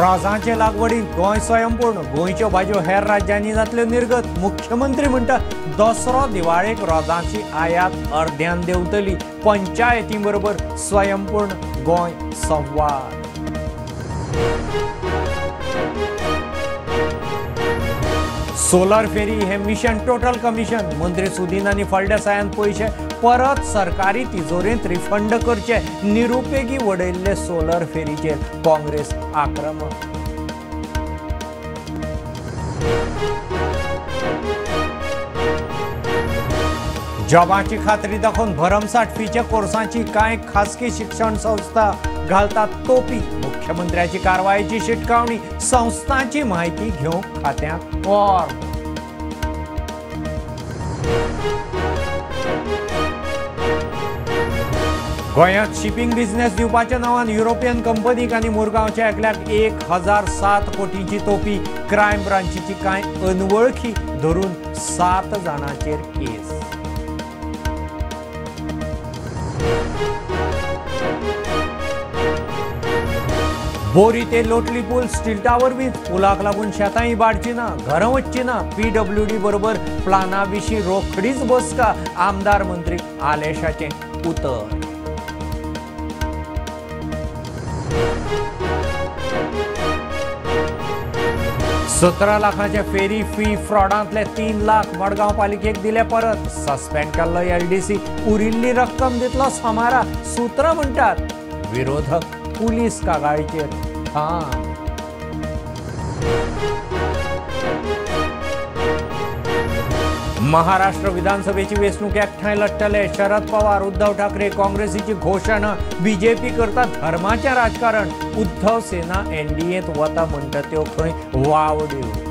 रोजांचे लागवडीत गोंय स्वयंपूर्ण, गोंयच्यो भाजयो हेर राज्यांनी जातल्यो निर्गत। मुख्यमंत्री म्हणटा दसरो दिवाळेक रोजांची आयात अर्ध्यान देंवतली। पंचायतींबरोबर स्वयंपूर्ण गोंय संवाद। सोलर फेरी हे मिशन टोटल कमिशन। मंत्री सुदीनांनी फळदेसायान पैसे परत सरकारी तिजोरींत रिफंड करचे। निरुपेगी वडयल्ले सोलर फेरीचेर काँग्रेस आक्रमक। जॉबाची खात्री दाखोवन भरमसाट फीच्या कोर्सांची कांय खासगी शिक्षण संस्था घालतात तोपी। मुख्यमंत्र्याची कारवायेची शिटकावणी। संस्थांची माहिती घेवंक खात्यांक और। गोंयांत शिपिंग बिझनेस दिवपाच्या नांवान युरोपियन कंपनीक आनी मुरगांवच्या एकल्याक 1007 कोटींची तोपी। क्रायम ब्रांचीची कांय अनवळखी धरून 7 जाणांचेर केस। बोरी ते लोटली पूल स्टील टावर वीज पुलाक लागून शेतां इबाडची ना, घरां वचची ना। PWD बरोबर प्लाना विशीं रोखडीच बसका। आमदार मंत्री आलेशाचें उतर। ₹17 लाखांचे फेरी फी फ्रॉडांतले 3 लाख मडगांव पालिकेक दिले परत। सस्पेंड केल्लो LDC उरिल्ली रक्कम दितलो सोमारा। सुत्रां म्हणटात विरोधक पुलीस कागाळीचेर ठाम। महाराष्ट्र विधानसभेची वेंचणूक एकठांय लढटले। शरद पवार, उद्धव ठाकरे काँग्रेसीची घोषणा। बीजेपी करता धर्माचें राजकारण। उद्धव सेना NDAत वता म्हणटा त्यो खंय वावड्यो।